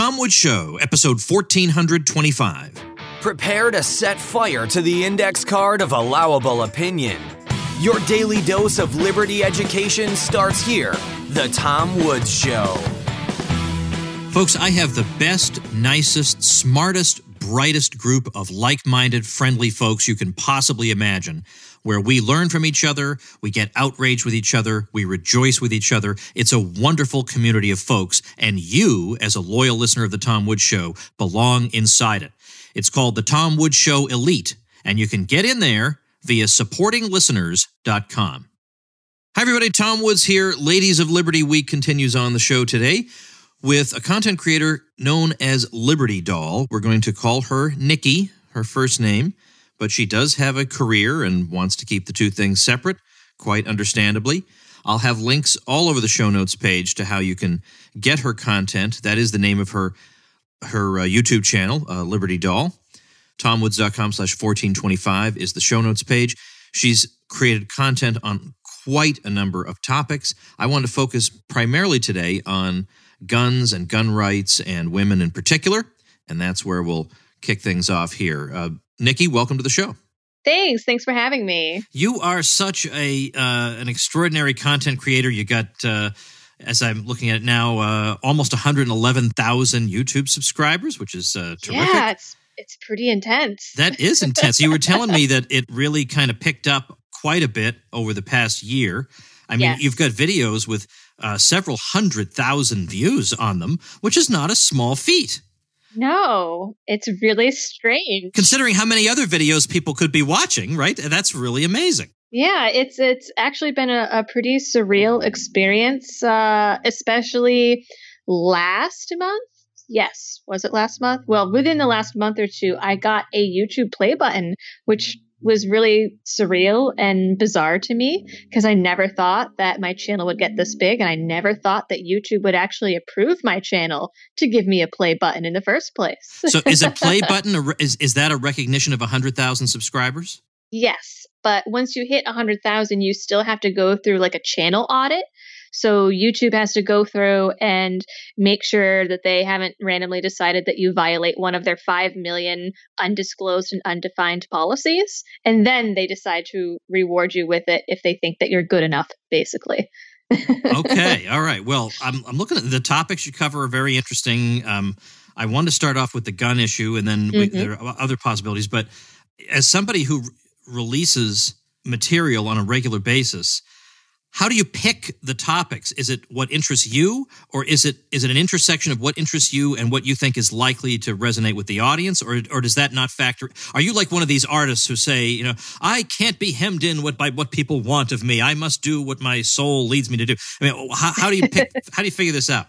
Tom Woods Show, episode 1425. Prepare to set fire to the index card of allowable opinion. Your daily dose of liberty education starts here. The Tom Woods Show. Folks, I have the best, nicest, smartest, brightest group of like-minded, friendly folks you can possibly imagine, where we learn from each other, we get outraged with each other, we rejoice with each other. It's a wonderful community of folks, and you, as a loyal listener of the Tom Woods Show, belong inside it. It's called the Tom Woods Show Elite, and you can get in there via supportinglisteners.com. Hi, everybody. Tom Woods here. Ladies of Liberty Week continues on the show today with a content creator known as Liberty Doll. We're going to call her Nikki, her first name, but she does have a career and wants to keep the two things separate, quite understandably. I'll have links all over the show notes page to how you can get her content. That is the name of her YouTube channel, Liberty Doll. TomWoods.com/1425 is the show notes page. She's created content on quite a number of topics. I want to focus primarily today on guns and gun rights and women in particular, and that's where we'll kick things off here. Nikki, welcome to the show. Thanks for having me. You are such an extraordinary content creator. You got, as I'm looking at it now, almost 111,000 YouTube subscribers, which is terrific. Yeah, it's pretty intense. That is intense. You were telling me that it really kind of picked up quite a bit over the past year. I mean, Yes. You've got videos with several 100,000 views on them, which is not a small feat. No, it's really strange. Considering how many other videos people could be watching, right? That's really amazing. Yeah, it's actually been a pretty surreal experience, especially last month. Yes, was it last month? Well, within the last month or two, I got a YouTube play button, which was really surreal and bizarre to me because I never thought that my channel would get this big, and I never thought that YouTube would actually approve my channel to give me a play button in the first place. So is a play button, is that a recognition of 100,000 subscribers? Yes, but once you hit 100,000, you still have to go through like a channel audit. So YouTube has to go through and make sure that they haven't randomly decided that you violate one of their 5 million undisclosed and undefined policies. And then they decide to reward you with it if they think that you're good enough, basically. Okay. All right. Well, I'm looking at the topics you cover are very interesting. I want to start off with the gun issue, and then there are other possibilities. But as somebody who releases material on a regular basis, how do you pick the topics? Is it what interests you, or is it an intersection of what interests you and what you think is likely to resonate with the audience, or does that not factor? Are you like one of these artists who say, I can't be hemmed in by what people want of me. I must do what my soul leads me to do. I mean, how do you pick? How do you figure this out?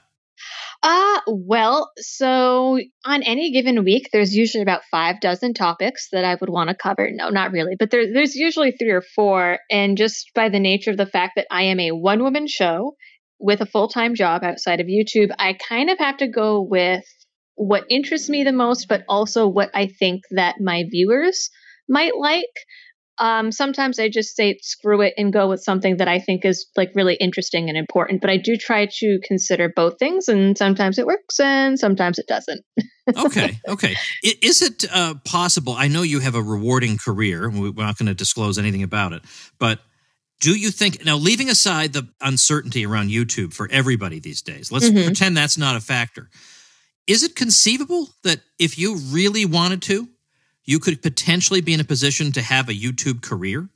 Well, so on any given week, there's usually about 6 topics that I would want to cover. No, not really, but there's usually 3 or 4. And just by the nature of the fact that I am a one-woman show with a full-time job outside of YouTube, I kind of have to go with what interests me the most, but also what I think that my viewers might like. Sometimes I just say screw it and go with something that I think is like really interesting and important. But I do try to consider both things, and sometimes it works and sometimes it doesn't. Okay. Is it possible? I know you have a rewarding career. We're not going to disclose anything about it, but do you think, now leaving aside the uncertainty around YouTube for everybody these days, let's pretend that's not a factor. Is it conceivable that if you really wanted to, you could potentially be in a position to have a YouTube career?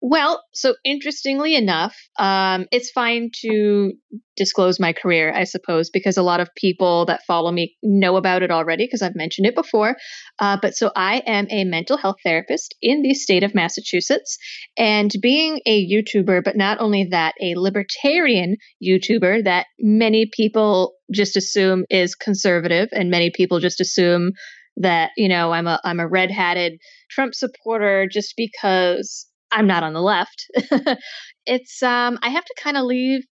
Well, so interestingly enough, it's fine to disclose my career, I suppose, because a lot of people that follow me know about it already because I've mentioned it before. But so I am a mental health therapist in the state of Massachusetts, and being a YouTuber, but not only that, a libertarian YouTuber that many people just assume is conservative, and many people just assume that, I'm a red-hatted Trump supporter just because I'm not on the left. It's I have to kind of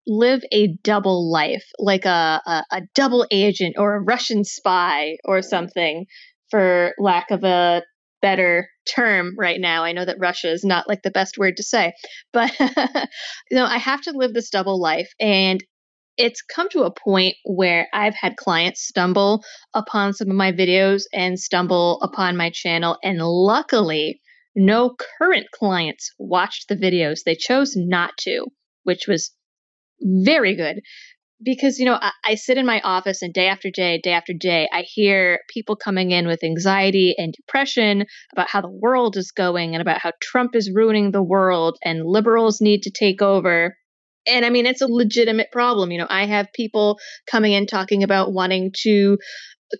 live a double life, like a double agent or a Russian spy or something, for lack of a better term right now. I know that Russia is not like the best word to say, but I have to live this double life, and it's come to a point where I've had clients stumble upon some of my videos and stumble upon my channel. And luckily, no current clients watched the videos. They chose not to, which was very good. Because, I sit in my office and day after day, I hear people coming in with anxiety and depression about how the world is going and about how Trump is ruining the world and liberals need to take over. And I mean, it's a legitimate problem. I have people coming in talking about wanting to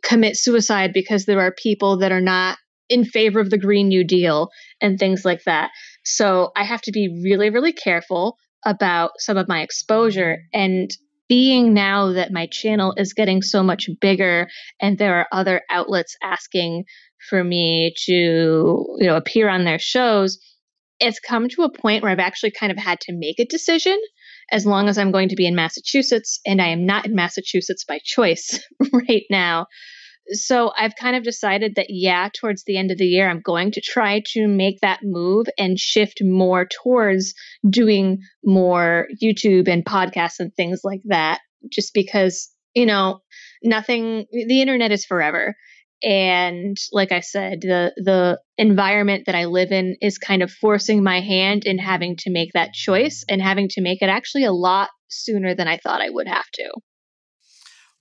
commit suicide because there are people that are not in favor of the Green New Deal and things like that. So I have to be really, really careful about some of my exposure. And being now that my channel is getting so much bigger and there are other outlets asking for me to, appear on their shows, it's come to a point where I've actually kind of had to make a decision as long as I'm going to be in Massachusetts, and I am not in Massachusetts by choice right now. So I've kind of decided that, towards the end of the year, I'm going to try to make that move and shift more towards doing more YouTube and podcasts and things like that, just because, the internet is forever. And like I said, the environment that I live in is kind of forcing my hand in having to make that choice and having to make it actually a lot sooner than I thought I would have to.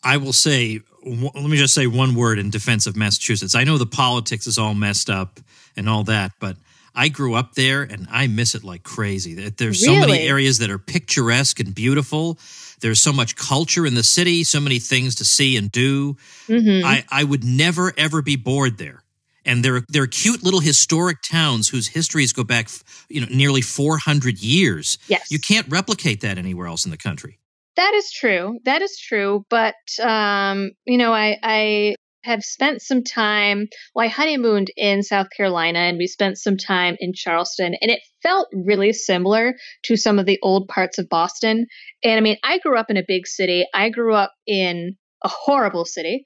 I will say, let me just say one word in defense of Massachusetts. I know the politics is all messed up and all that, but I grew up there and I miss it like crazy. There's so many areas that are picturesque and beautiful. There's so much culture in the city, so many things to see and do. Mm-hmm. I would never, ever be bored there. And there are cute little historic towns whose histories go back, nearly 400 years. Yes. You can't replicate that anywhere else in the country. That is true. That is true. But, I have spent some time, I honeymooned in South Carolina and we spent some time in Charleston, and it felt really similar to some of the old parts of Boston. And I mean, I grew up in a big city. I grew up in a horrible city,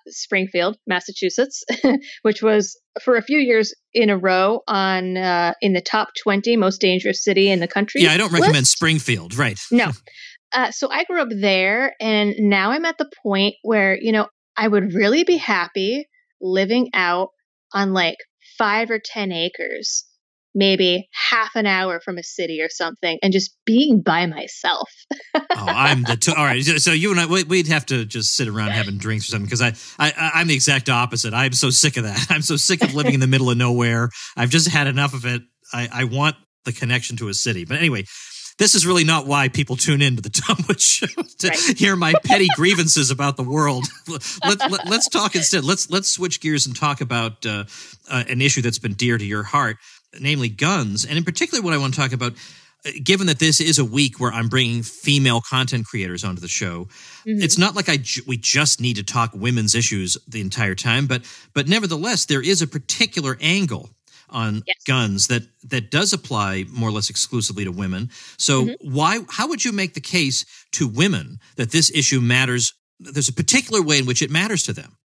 Springfield, Massachusetts, which was for a few years in a row on in the top 20 most dangerous city in the country. Yeah, I don't recommend Springfield, right? No. So I grew up there, and now I'm at the point where, I would really be happy living out on like 5 or 10 acres, maybe half an hour from a city or something, and just being by myself. All right. So you and I, we'd have to just sit around having drinks or something, because I'm the exact opposite. I'm so sick of that. I'm so sick of living in the middle of nowhere. I've just had enough of it. I want the connection to a city. But anyway, this is really not why people tune into the Tom Wood Show, to hear my petty grievances about the world. Let's talk instead. Let's switch gears and talk about an issue that's been dear to your heart, namely guns. And in particular, what I want to talk about, given that this is a week where I'm bringing female content creators onto the show, it's not like we just need to talk women's issues the entire time, but nevertheless, there is a particular angle on guns that does apply more or less exclusively to women. So how would you make the case to women that this issue matters? There's a particular way in which it matters to them.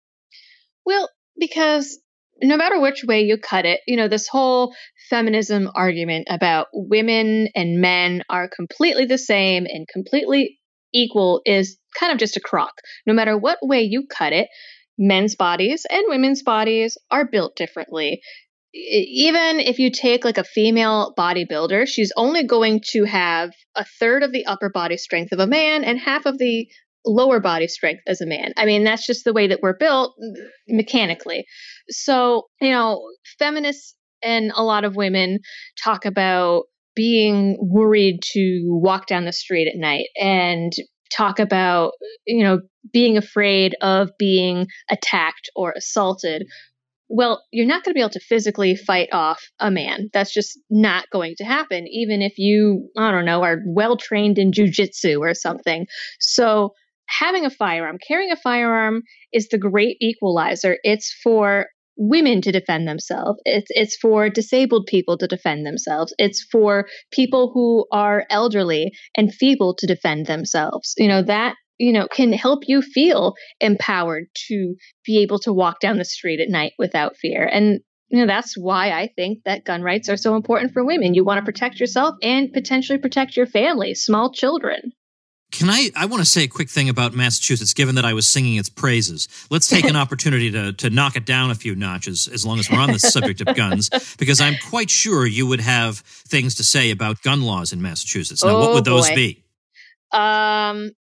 Well, because no matter which way you cut it, this whole feminism argument about women and men are completely the same and completely equal is kind of just a crock. No matter what way you cut it, men's bodies and women's bodies are built differently. Even if you take like a female bodybuilder, she's only going to have a third of the upper body strength of a man and half of the lower body strength as a man. I mean, that's just the way that we're built mechanically. So, feminists and a lot of women talk about being worried to walk down the street at night and talk about, being afraid of being attacked or assaulted. Well, you're not going to be able to physically fight off a man. That's just not going to happen, even if you, are well-trained in jujitsu or something. So having a firearm, carrying a firearm is the great equalizer. It's for women to defend themselves. It's for disabled people to defend themselves. It's for people who are elderly and feeble to defend themselves. That can help you feel empowered to be able to walk down the street at night without fear. And, that's why I think that gun rights are so important for women. You want to protect yourself and potentially protect your family, small children. I want to say a quick thing about Massachusetts, given that I was singing its praises. Let's take an opportunity to knock it down a few notches, as long as we're on the subject of guns, because I'm quite sure you would have things to say about gun laws in Massachusetts. Now, what would those be?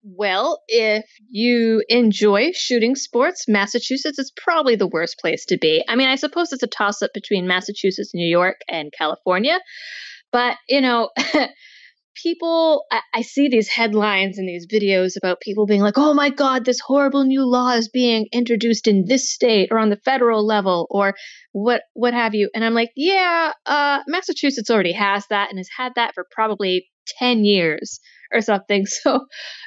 Well, if you enjoy shooting sports, Massachusetts is probably the worst place to be. I mean, I suppose it's a toss-up between Massachusetts, New York, and California. But, people, I see these headlines and these videos about people being like, oh my God, this horrible new law is being introduced in this state or on the federal level or what have you. And I'm like, yeah, Massachusetts already has that and has had that for probably 10 years or something. So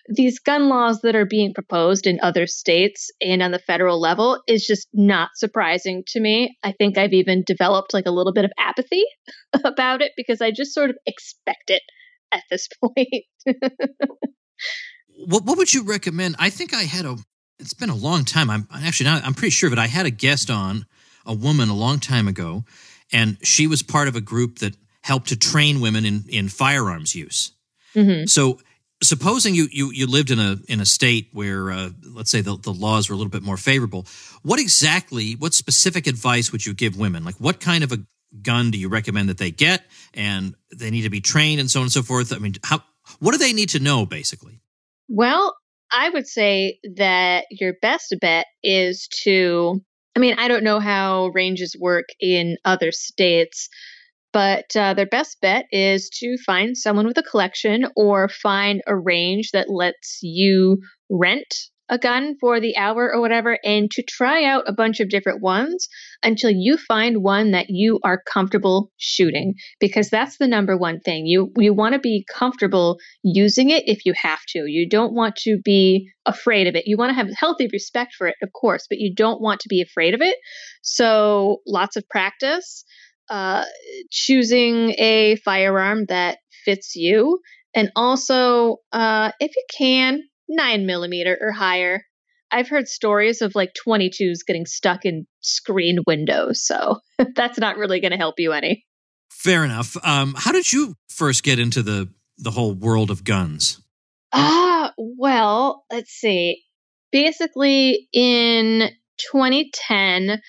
these gun laws that are being proposed in other states and on the federal level is just not surprising to me. I think I've even developed like a little bit of apathy about it because I just sort of expect it at this point. What would you recommend? I think it's been a long time. I'm pretty sure, but I had a guest on, a woman a long time ago, and she was part of a group that helped to train women in firearms use. Mm-hmm. So supposing you lived in a state where, let's say the laws were a little bit more favorable, what specific advice would you give women? Like what kind of a gun do you recommend that they get, and they need to be trained and so on and so forth? I mean, what do they need to know basically? Well, I would say that your best bet is I don't know how ranges work in other states, but their best bet is to find someone with a collection or find a range that lets you rent a gun for the hour or whatever, and to try out a bunch of different ones until you find one that you are comfortable shooting, because that's the number one thing. You want to be comfortable using it if you have to. You don't want to be afraid of it. You want to have healthy respect for it, of course, but you don't want to be afraid of it. So lots of practice, choosing a firearm that fits you, and also, if you can, 9mm or higher. I've heard stories of like 22s getting stuck in screen windows, so that's not really going to help you any. Fair enough. How did you first get into the whole world of guns? Well, let's see. Basically, in 2010,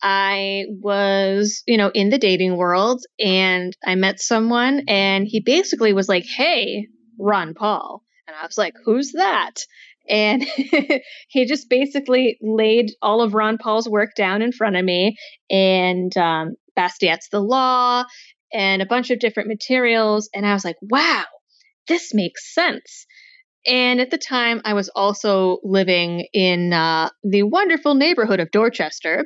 I was, in the dating world, and I met someone, and he basically was like, hey, Ron Paul. And I was like, who's that? And he just basically laid all of Ron Paul's work down in front of me, and Bastiat's the Law and a bunch of different materials. And I was like, wow, this makes sense. And at the time, I was also living in the wonderful neighborhood of Dorchester,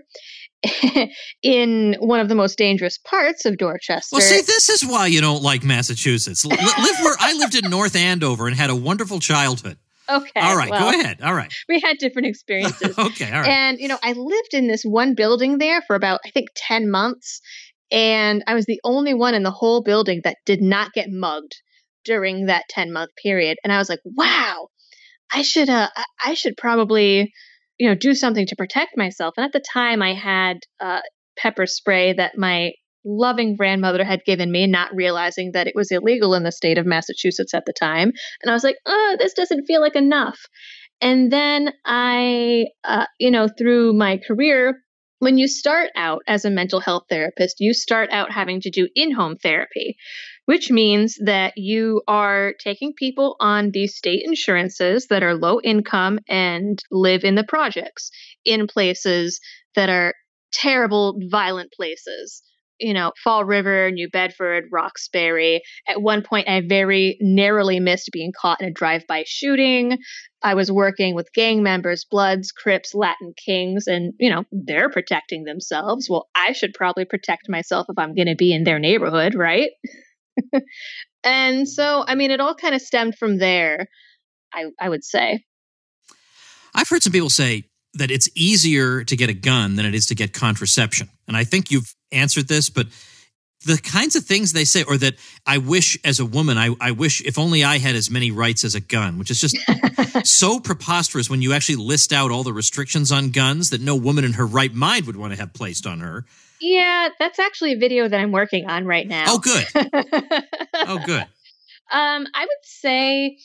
in one of the most dangerous parts of Dorchester. Well, see, this is why you don't like Massachusetts. Live where I lived in North Andover and had a wonderful childhood. Okay. All right, go ahead. All right. We had different experiences. Okay, all right. And, I lived in this one building there for about, I think, 10 months. And I was the only one in the whole building that did not get mugged during that 10-month period. And I was like, wow, I should probably do something to protect myself. And at the time I had pepper spray that my loving grandmother had given me, not realizing that it was illegal in the state of Massachusetts at the time. And I was like, this doesn't feel like enough. And then I, through my career, when you start out as a mental health therapist, you start out having to do in-home therapy, which means that you are taking people on these state insurances that are low income and live in the projects, in places that are terrible, violent places. Fall River, New Bedford, Roxbury. At one point, I very narrowly missed being caught in a drive-by shooting. I was working with gang members, Bloods, Crips, Latin Kings, and, they're protecting themselves. Well, I should probably protect myself if I'm going to be in their neighborhood, right? And so, it all kind of stemmed from there, I would say. I've heard some people say that it's easier to get a gun than it is to get contraception. And I think you've answered this, but the kinds of things they say, or that I wish as a woman, I wish if only I had as many rights as a gun, which is just so preposterous when you actually list out all the restrictions on guns that no woman in her right mind would want to have placed on her. Yeah, that's actually a video that I'm working on right now. Oh, good. Oh, good. I would say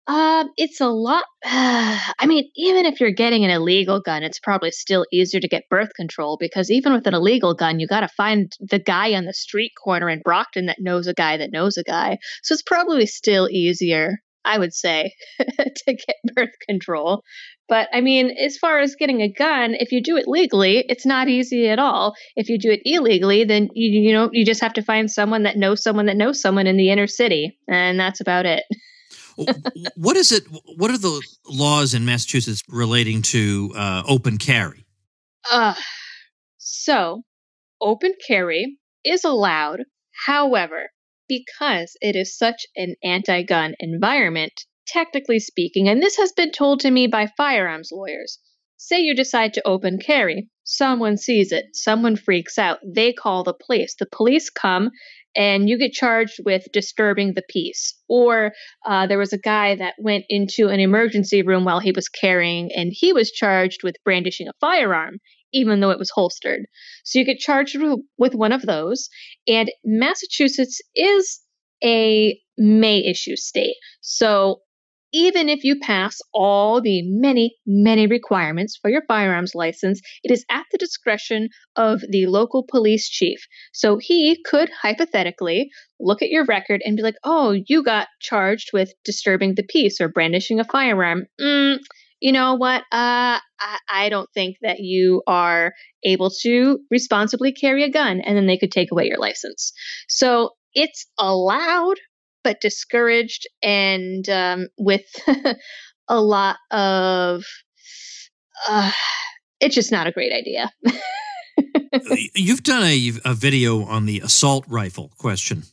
It's a lot. I mean, even if you're getting an illegal gun, it's probably still easier to get birth control because even with an illegal gun, you got to find the guy on the street corner in Brockton that knows a guy that knows a guy. So it's probably still easier, I would say, to get birth control. But I mean, as far as getting a gun, if you do it legally, it's not easy at all. If you do it illegally, then you just have to find someone that knows someone that knows someone in the inner city, and that's about it. What is it? What are the laws in Massachusetts relating to open carry? So open carry is allowed. However, because it is such an anti-gun environment, technically speaking, and this has been told to me by firearms lawyers, say you decide to open carry, someone sees it, someone freaks out, they call the police. The police come and you get charged with disturbing the peace. Or there was a guy that went into an emergency room while he was carrying, and he was charged with brandishing a firearm, even though it was holstered. So you get charged with one of those. And Massachusetts is a may issue state. So even if you pass all the many, many requirements for your firearms license, it is at the discretion of the local police chief. So he could hypothetically look at your record and be like, oh, you got charged with disturbing the peace or brandishing a firearm. You know what? I don't think that you are able to responsibly carry a gun, and then they could take away your license. So it's allowed, but discouraged, and with a lot of, it's just not a great idea. You've done a video on the assault rifle question.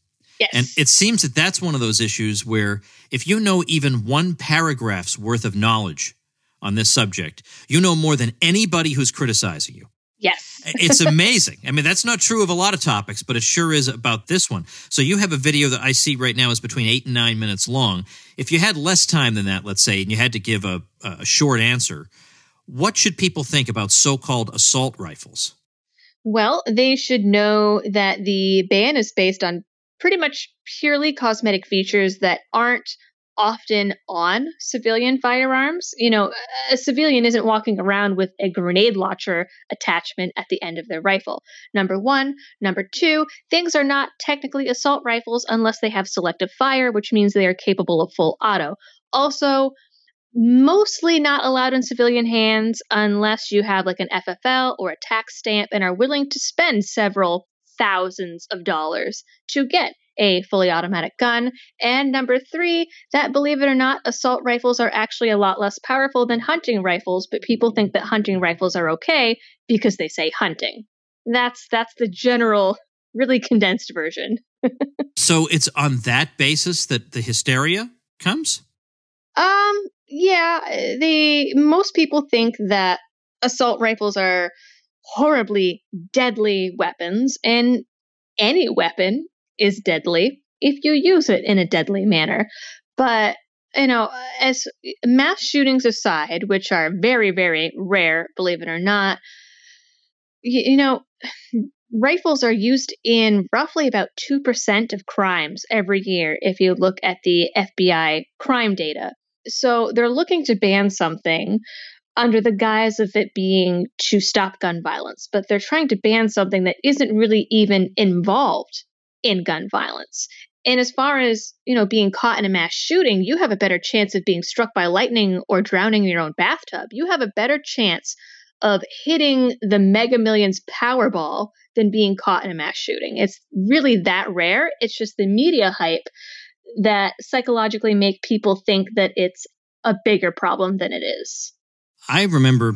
Yes. And it seems that that's one of those issues where if you know even one paragraph's worth of knowledge on this subject, you know more than anybody who's criticizing you. Yes. It's amazing. I mean, that's not true of a lot of topics, but it sure is about this one. So you have a video that I see right now is between 8 and 9 minutes long. If you had less time than that, let's say, and you had to give a short answer, what should people think about so-called assault rifles? Well, they should know that the ban is based on pretty much purely cosmetic features that aren't often on civilian firearms. You know, a civilian isn't walking around with a grenade launcher attachment at the end of their rifle. Number one. Number two, things are not technically assault rifles unless they have selective fire, which means they are capable of full auto. Also, mostly not allowed in civilian hands unless you have like an FFL or a tax stamp and are willing to spend several thousands of dollars to get a fully automatic gun. And number three, that believe it or not, assault rifles are actually a lot less powerful than hunting rifles, but people think that hunting rifles are okay because they say hunting. That's the general, really condensed version. So it's on that basis that the hysteria comes? Yeah, most people think that assault rifles are horribly deadly weapons, and any weapon is deadly if you use it in a deadly manner. But, you know, as mass shootings aside, which are very, very rare, believe it or not, you know, rifles are used in roughly about 2% of crimes every year if you look at the FBI crime data. So they're looking to ban something under the guise of it being to stop gun violence, but they're trying to ban something that isn't really even involved in gun violence. And as far as, you know, being caught in a mass shooting, you have a better chance of being struck by lightning or drowning in your own bathtub. You have a better chance of hitting the Mega Millions Powerball than being caught in a mass shooting. It's really that rare. It's just the media hype that psychologically make people think that it's a bigger problem than it is. I remember,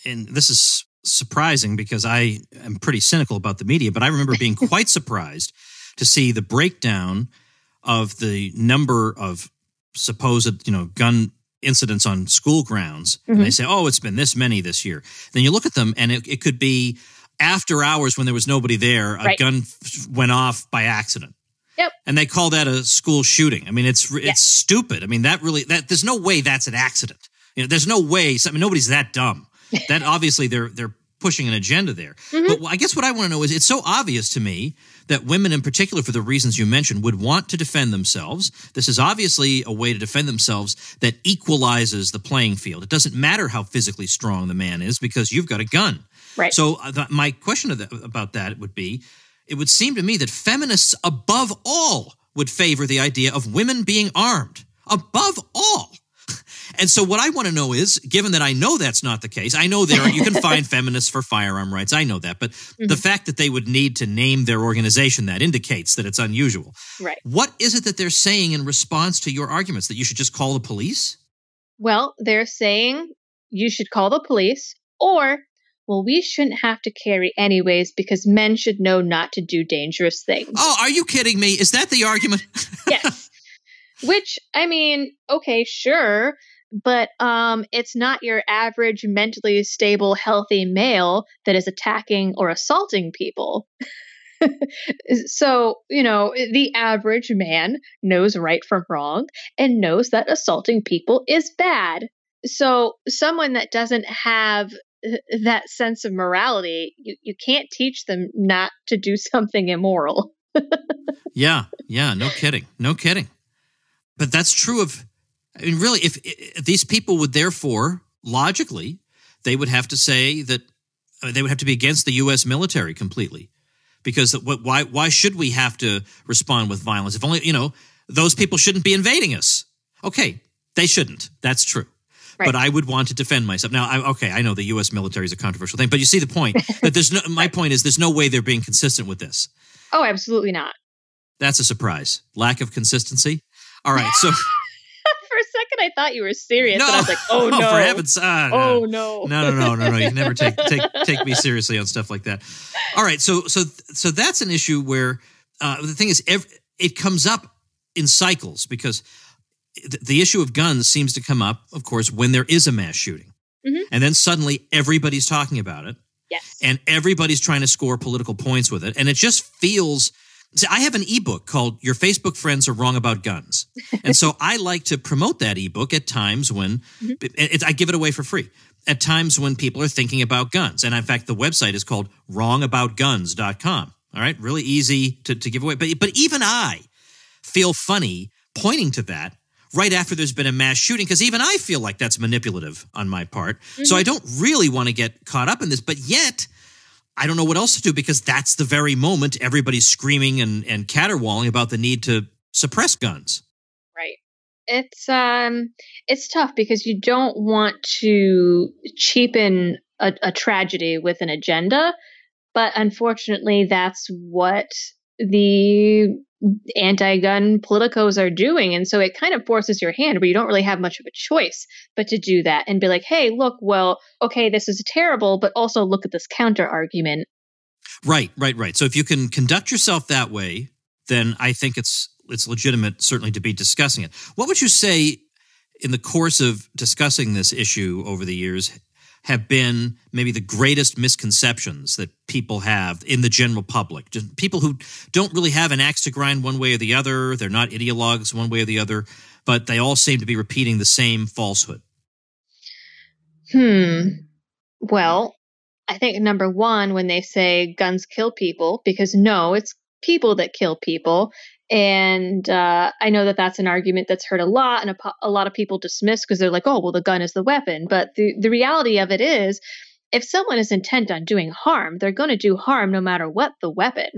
and this is surprising because I am pretty cynical about the media, but I remember being quite surprised to see the breakdown of the number of supposed, you know, gun incidents on school grounds. Mm-hmm. And they say, oh, it's been this many this year. Then you look at them and it could be after hours when there was nobody there, a gun went off by accident. Yep. And they call that a school shooting. I mean, it's stupid. I mean, there's no way that's an accident. You know, there's no way. I mean, nobody's that dumb. That obviously they're pushing an agenda there. But I guess what I want to know is, it's so obvious to me that women in particular, for the reasons you mentioned, would want to defend themselves. This is obviously a way to defend themselves that equalizes the playing field. It doesn't matter how physically strong the man is because you've got a gun. Right. So my question about that would be, it would seem to me that feminists above all would favor the idea of women being armed. Above all. And so what I want to know is, given that I know that's not the case, I know you can find feminists for firearm rights. I know that. But the fact that they would need to name their organization, that indicates that it's unusual. Right. What is it that they're saying in response to your arguments? That you should just call the police? Well, they're saying you should call the police, or, well, we shouldn't have to carry anyways because men should know not to do dangerous things. Oh, are you kidding me? Is that the argument? Yes. Which, I mean, okay, sure. But it's not your average mentally stable, healthy male that is attacking or assaulting people. So, the average man knows right from wrong and knows that assaulting people is bad. So someone that doesn't have that sense of morality, you can't teach them not to do something immoral. Yeah, no kidding. But that's true of... I mean, really, if these people would therefore, logically, they would have to say that they would have to be against the U.S. military completely. Because why should we have to respond with violence? If only, those people shouldn't be invading us. Okay, they shouldn't. That's true. Right. But I would want to defend myself. Now, I know the U.S. military is a controversial thing, but you see the point. That my point is there's no way they're being consistent with this. Oh, absolutely not. That's a surprise. Lack of consistency. All right, so... For a second, I thought you were serious, and I was like, "Oh no, for heaven's sake! Oh no, no! You can never take me seriously on stuff like that." All right, so that's an issue where the thing is, it comes up in cycles because the issue of guns seems to come up, of course, when there is a mass shooting, and then suddenly everybody's talking about it, yes, and everybody's trying to score political points with it, and it just feels. See, I have an ebook called Your Facebook Friends Are Wrong About Guns. And so I like to promote that ebook at times when I give it away for free, at times when people are thinking about guns. And in fact, the website is called wrongaboutguns.com. All right. Really easy to give away. But even I feel funny pointing to that right after there's been a mass shooting, because even I feel like that's manipulative on my part. So I don't really want to get caught up in this, but yet I don't know what else to do because that's the very moment everybody's screaming and caterwauling about the need to suppress guns. Right. It's tough because you don't want to cheapen a tragedy with an agenda, but unfortunately that's what the anti-gun politicos are doing. And so it kind of forces your hand where you don't really have much of a choice but to do that and be like, hey, look, well, okay, this is terrible, but also look at this counter argument. Right. So if you can conduct yourself that way, then I think it's legitimate certainly to be discussing it. What would you say in the course of discussing this issue over the years have been maybe the greatest misconceptions that people have in the general public? Just people who don't really have an axe to grind one way or the other. They're not ideologues one way or the other, but they all seem to be repeating the same falsehood. Well, I think number one, when they say guns kill people, because no, it's people that kill people. And I know that that's an argument that's heard a lot, and a lot of people dismiss because they're like, oh, well, the gun is the weapon. But the reality of it is, if someone is intent on doing harm, they're going to do harm no matter what the weapon.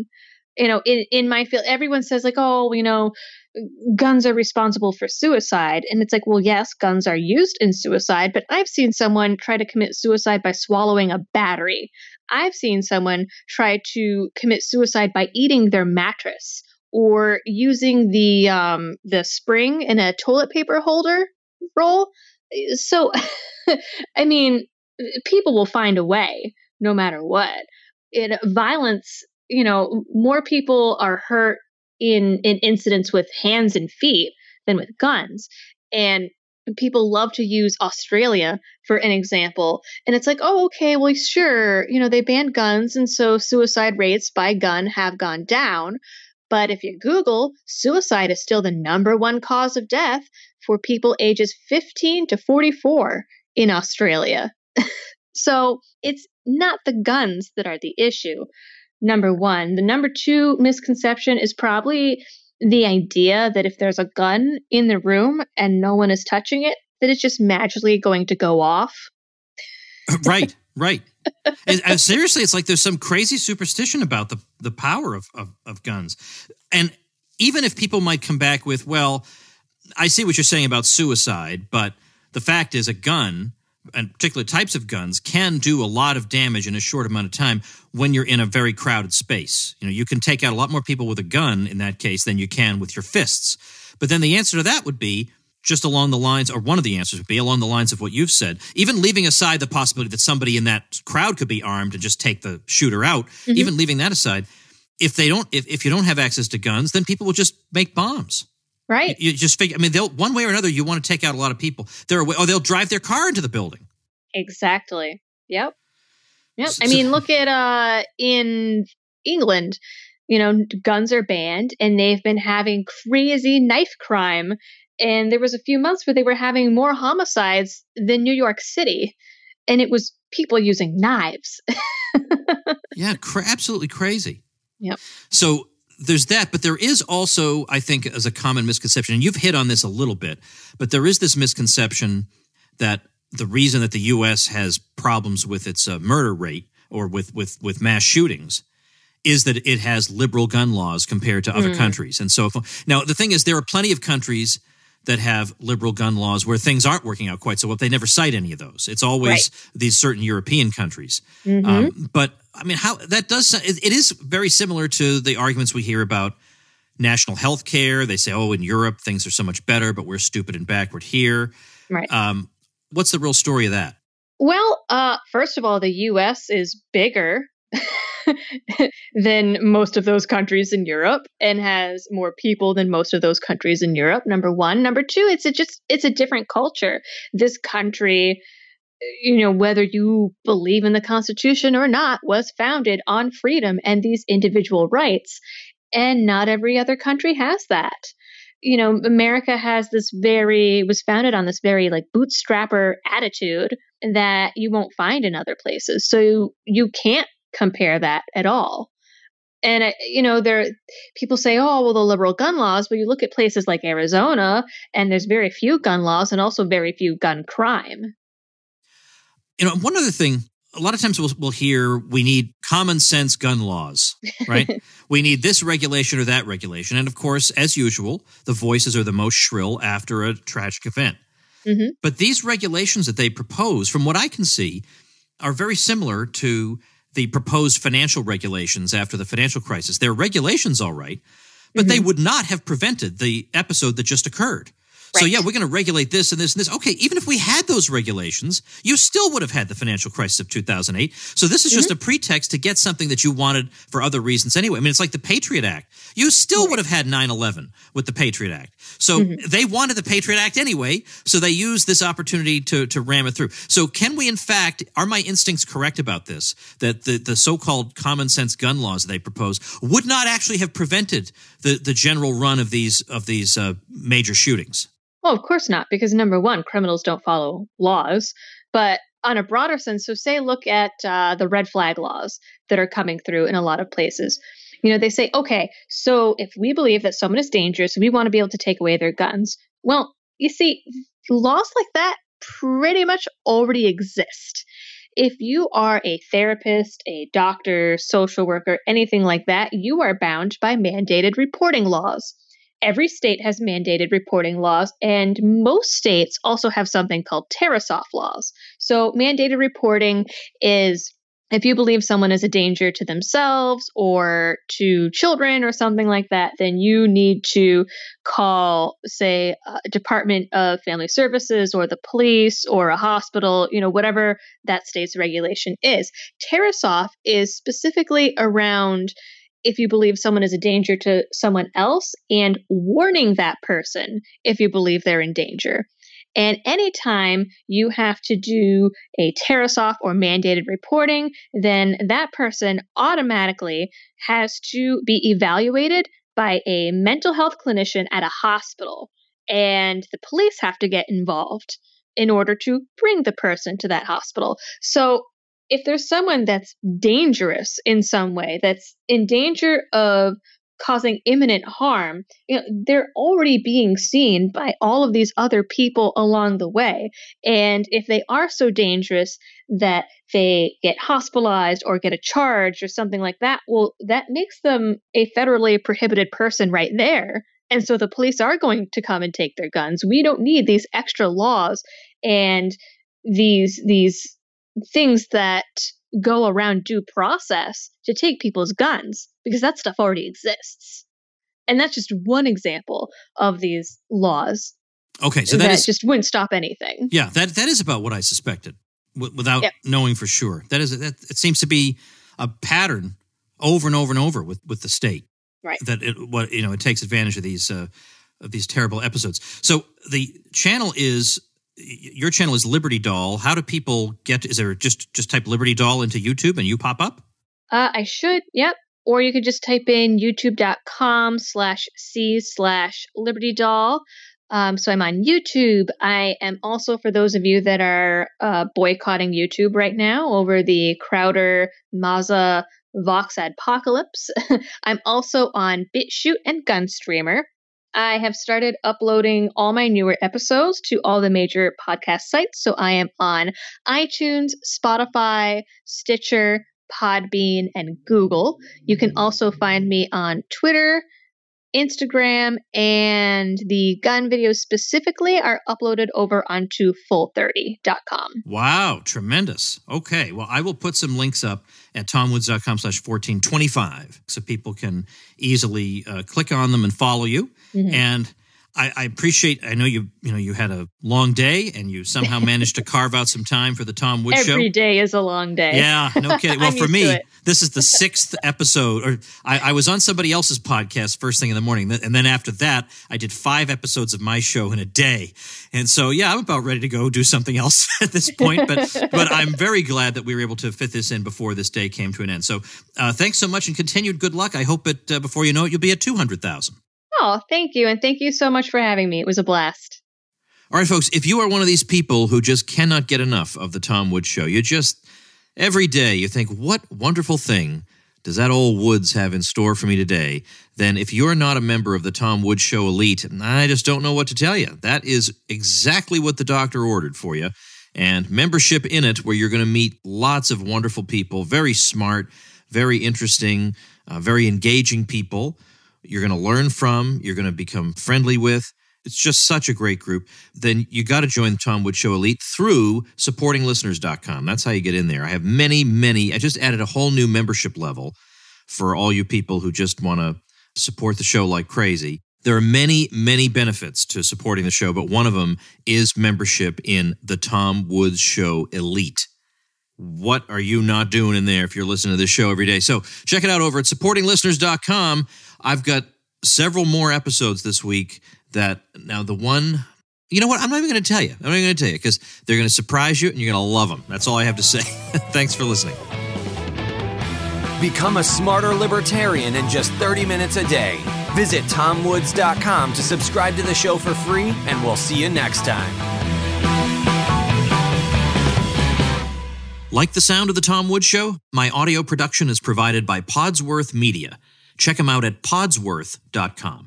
In my field, everyone says like, oh, guns are responsible for suicide. And it's like, well, yes, guns are used in suicide, but I've seen someone try to commit suicide by swallowing a battery. I've seen someone try to commit suicide by eating their mattress, or using the spring in a toilet paper holder roll. So, I mean, people will find a way no matter what. Violence, more people are hurt in incidents with hands and feet than with guns. And people love to use Australia for an example. And it's like, oh, okay, well, sure, they banned guns, and so suicide rates by gun have gone down. But if you Google, suicide is still the number one cause of death for people ages 15 to 44 in Australia. So it's not the guns that are the issue, number one. The number two misconception is probably the idea that if there's a gun in the room and no one is touching it, that it's just magically going to go off. Right. And seriously, it's like there's some crazy superstition about the power of guns. And even if people might come back with, well, I see what you're saying about suicide, but the fact is a gun, and particular types of guns, can do a lot of damage in a short amount of time when you're in a very crowded space. You can take out a lot more people with a gun in that case than you can with your fists. But then the answer to that would be just along the lines, or one of the answers would be along the lines of what you've said, even leaving aside the possibility that somebody in that crowd could be armed and just take the shooter out, even leaving that aside, if you don't have access to guns, then people will just make bombs. Right. You just figure, they'll one way or another, you want to take out a lot of people. They'll drive their car into the building. Exactly. Yep. Look at in England, guns are banned and they've been having crazy knife crime. And there was a few months where they were having more homicides than New York City. And it was people using knives. Yeah, absolutely crazy. Yep. So there's that, but there is also, I think, as a common misconception, and you've hit on this a little bit, but there is this misconception that the reason that the U.S. has problems with its murder rate or with mass shootings is that it has liberal gun laws compared to other countries. And so now the thing is, there are plenty of countries that have liberal gun laws where things aren't working out quite so well. They never cite any of those. It's always these certain European countries. But how that does, it is very similar to the arguments we hear about national health care. They say, in Europe, things are so much better, but we're stupid and backward here. Right. What's the real story of that? Well, first of all, the U.S. is bigger than most of those countries in Europe and has more people than most of those countries in Europe, number one. Number two, it's a different culture. This country, whether you believe in the Constitution or not, was founded on freedom and these individual rights. And not every other country has that. America was founded on this very bootstrapper attitude that you won't find in other places. So you can't compare that at all. And, people say, the liberal gun laws. Well, you look at places like Arizona and there's very few gun laws and also very few gun crime. One other thing, a lot of times we'll hear we need common sense gun laws, right? We need this regulation or that regulation. And of course, as usual, the voices are the most shrill after a tragic event. But these regulations that they propose, from what I can see, are very similar to the proposed financial regulations after the financial crisis. They're regulations, all right, but they would not have prevented the episode that just occurred. Right. So, we're going to regulate this and this and this. Okay, even if we had those regulations, you still would have had the financial crisis of 2008. So this is just a pretext to get something that you wanted for other reasons anyway. It's like the Patriot Act. You still would have had 9/11 with the Patriot Act. So they wanted the Patriot Act anyway, so they used this opportunity to ram it through. So can we, in fact, are my instincts correct about this, that the so-called common sense gun laws they propose would not actually have prevented the general run of these major shootings? Well, of course not, because number one, criminals don't follow laws. But on a broader sense, so say look at the red flag laws that are coming through in a lot of places. They say, okay, so if we believe that someone is dangerous, we want to be able to take away their guns. Well, you see, laws like that pretty much already exist. If you are a therapist, a doctor, social worker, anything like that, you are bound by mandated reporting laws. Every state has mandated reporting laws, and most states also have something called terror-soft laws. So mandated reporting is if you believe someone is a danger to themselves or to children or something like that, then you need to call, say, a Department of Family Services or the police or a hospital, whatever that state's regulation is. Terror-soft is specifically around if you believe someone is a danger to someone else and warning that person if you believe they're in danger. And anytime you have to do a terror-soft or mandated reporting, then that person automatically has to be evaluated by a mental health clinician at a hospital. And the police have to get involved. in order to bring the person to that hospital. So if there's someone that's dangerous in some way, that's in danger of causing imminent harm, they're already being seen by all of these other people along the way. And if they are so dangerous that they get hospitalized or get a charge or something like that, well, that makes them a federally prohibited person right there. And so the police are going to come and take their guns. We don't need these extra laws and these things that go around due process to take people's guns, because that stuff already exists. And that's just one example of these laws. Okay, so that just wouldn't stop anything. Yeah, that is about what I suspected without knowing for sure. That it seems to be a pattern over and over and over with the state. Right. That it takes advantage of these terrible episodes. So the channel is your channel is Liberty Doll. How do people get? Is there just type Liberty Doll into YouTube and you pop up? I should. Yep. Or you could just type in youtube.com/c/Liberty Doll. So I'm on YouTube. I am also, for those of you that are boycotting YouTube right now over the Crowder Mazza Vox adpocalypse, I'm also on BitChute and Gunstreamer. I have started uploading all my newer episodes to all the major podcast sites. So I am on iTunes, Spotify, Stitcher, Podbean, and Google. You can also find me on Twitter, Instagram, and the gun videos specifically are uploaded over onto full30.com. Wow, tremendous. Okay, well, I will put some links up at tomwoods.com/1425 so people can easily click on them and follow you. Mm-hmm. And I appreciate, I know you had a long day and you somehow managed to carve out some time for the Tom Woods Show. Every day is a long day. Yeah, no kidding. Well, for me, this is the 6th episode. Or I was on somebody else's podcast first thing in the morning. And then after that, I did 5 episodes of my show in a day. And so, yeah, I'm about ready to go do something else at this point. But I'm very glad that we were able to fit this in before this day came to an end. So thanks so much and continued good luck. I hope before you know it, you'll be at 200,000. Oh, thank you. And thank you so much for having me. It was a blast. All right, folks, if you are one of these people who just cannot get enough of the Tom Woods Show, every day you think, what wonderful thing does that old Woods have in store for me today? Then if you're not a member of the Tom Woods Show Elite, I just don't know what to tell you. That is exactly what the doctor ordered for you. And membership in it, where you're going to meet lots of wonderful people, very smart, very interesting, very engaging people. You're going to learn from, you're going to become friendly with. It's just such a great group. Then you got to join the Tom Woods Show Elite through supportinglisteners.com. That's how you get in there. I have many, I just added a whole new membership level for all you people who just want to support the show like crazy. There are many, many benefits to supporting the show, but one of them is membership in the Tom Woods Show Elite. What are you not doing in there if you're listening to this show every day? So check it out over at supportinglisteners.com. I've got several more episodes this week that now the one, you know what? I'm not even going to tell you. Because they're going to surprise you and you're going to love them. That's all I have to say. Thanks for listening. Become a smarter libertarian in just 30 minutes a day. Visit tomwoods.com to subscribe to the show for free, and we'll see you next time. Like the sound of the Tom Woods Show? My audio production is provided by Podsworth Media. Check them out at podsworth.com.